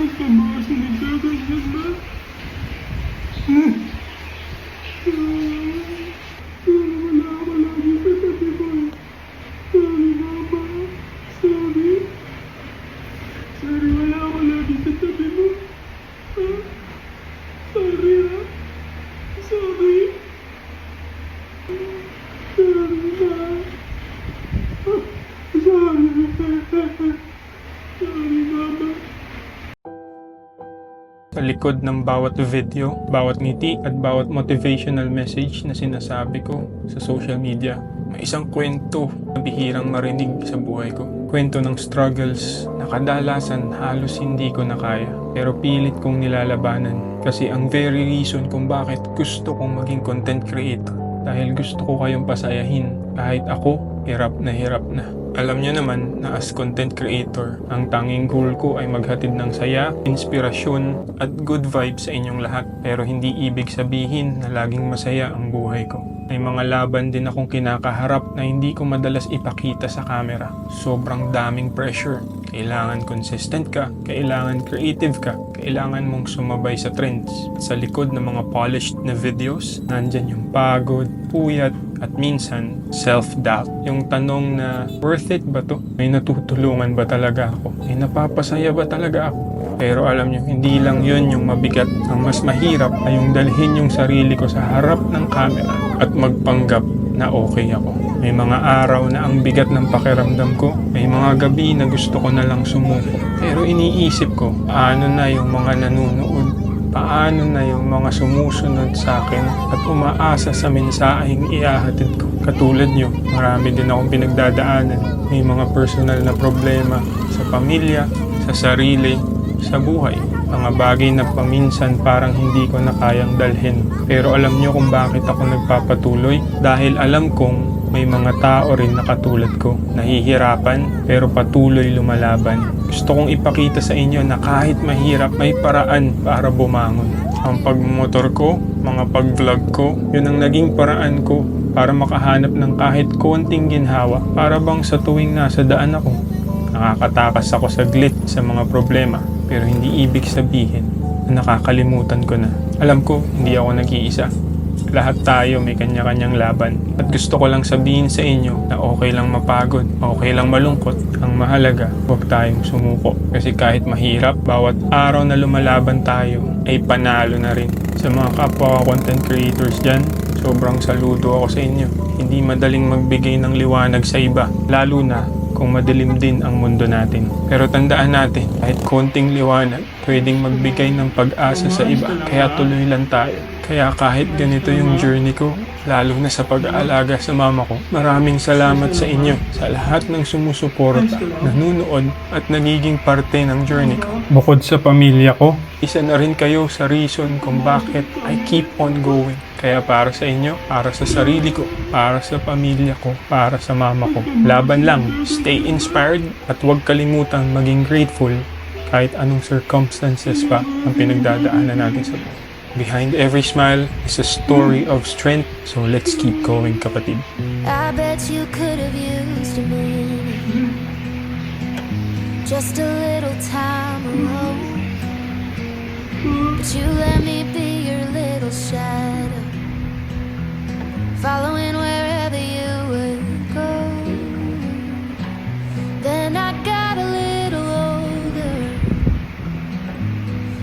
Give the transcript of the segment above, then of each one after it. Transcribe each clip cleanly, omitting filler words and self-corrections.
Pagkabaas ni ganyan ba? Pero wala ako lagi sa tabi mo. Sorry, Mama. Sorry. Sorry, wala ako lagi sa tabi mo. Sorry, ha? Sorry. Sorry, Ma. Sorry. Sorry, Mama. Sa likod ng bawat video, bawat ngiti at bawat motivational message na sinasabi ko sa social media, may isang kwento na bihirang marinig sa buhay ko. Kwento ng struggles na kadalasan halos hindi ko na kaya, pero pilit kong nilalabanan kasi ang very reason kung bakit gusto kong maging content creator. Dahil gusto ko kayong pasayahin kahit ako hirap na hirap na. Alam niyo naman na as content creator, ang tanging goal ko ay maghatid ng saya, inspirasyon at good vibes sa inyong lahat. Pero hindi ibig sabihin na laging masaya ang buhay ko. May mga laban din akong kinakaharap na hindi ko madalas ipakita sa camera. Sobrang daming pressure. Kailangan consistent ka, kailangan creative ka, kailangan mong sumabay sa trends. Sa likod ng mga polished na videos, nandyan yung pagod, puyat, at minsan, self-doubt. Yung tanong na, worth it ba to? May natutulungan ba talaga ako? May napapasaya ba talaga ako? Pero alam nyo, hindi lang yun yung mabigat. Ang mas mahirap ay yung dalhin yung sarili ko sa harap ng camera at magpanggap na okay ako. May mga araw na ang bigat ng pakiramdam ko. May mga gabi na gusto ko na lang sumuko. Pero iniisip ko, paano na yung mga nanonood? Paano na yung mga sumusunod sa akin at umaasa sa mensaheng iahatid ko? Katulad nyo, marami din akong pinagdadaanan. May mga personal na problema sa pamilya, sa sarili, sa buhay. Mga bagay na paminsan parang hindi ko na kayang dalhin. Pero alam nyo kung bakit ako nagpapatuloy? Dahil alam kong may mga tao rin na katulad ko, nahihirapan pero patuloy lumalaban. Gusto kong ipakita sa inyo na kahit mahirap, may paraan para bumangon. Ang pagmotor ko, mga pag-vlog ko, yun ang naging paraan ko para makahanap ng kahit konting ginhawa. Para bang sa tuwing nasa daan ako, nakakatakas ako saglit sa mga problema. Pero hindi ibig sabihin na nakakalimutan ko na. Alam ko, hindi ako nag-iisa. Lahat tayo may kanya-kanyang laban. At gusto ko lang sabihin sa inyo na okay lang mapagod, okay lang malungkot. Ang mahalaga, huwag tayong sumuko. Kasi kahit mahirap, bawat araw na lumalaban tayo ay panalo na rin. Sa mga kapwa content creators dyan, sobrang saludo ako sa inyo. Hindi madaling magbigay ng liwanag sa iba, lalo na kung madilim din ang mundo natin. Pero tandaan natin, kahit konting liwanag, pwedeng magbigay ng pag-asa sa iba. Kaya tuloy lang tayo. Kaya kahit ganito yung journey ko, lalo na sa pag-aalaga sa mama ko, maraming salamat sa inyo, sa lahat ng sumusuporta, nanunood at nagiging parte ng journey ko. Bukod sa pamilya ko, isa na rin kayo sa reason kung bakit I keep on going. Kaya para sa inyo, para sa sarili ko, para sa pamilya ko, para sa mama ko. Laban lang, stay inspired at huwag kalimutang maging grateful kahit anong circumstances pa ang pinagdadaanan natin sa buhay. Behind every smile is a story of strength, so let's keep going, kapatid. I bet you could have used a minute, just a little time alone. But you let me be your little shadow, following wherever you would go. Then I got a little older,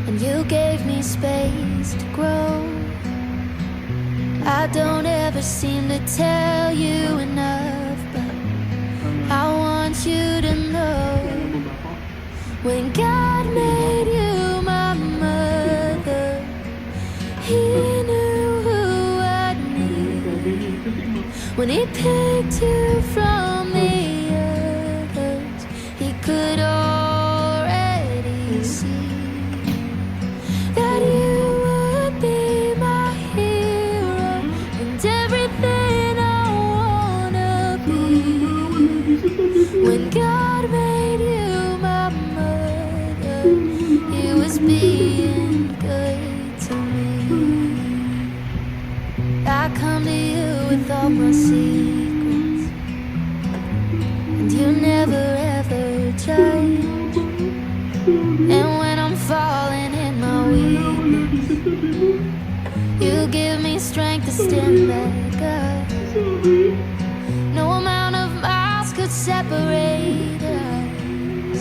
and you gave me space to grow. I don't ever seem to tell you enough, but I want you to know, when God made you my mother, He knew who I'd need. When He picked you from the others, He could already see that you would be my hero and everything I wanna be. When God made you my mother, He was being good to me. I come to you with all my secrets, and you never ever judge. And when I'm far weakness. You give me strength to stand back up. No amount of miles could separate us.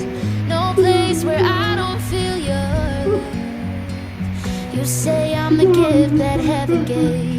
No place where I don't feel your love. You say I'm the gift that heaven gave.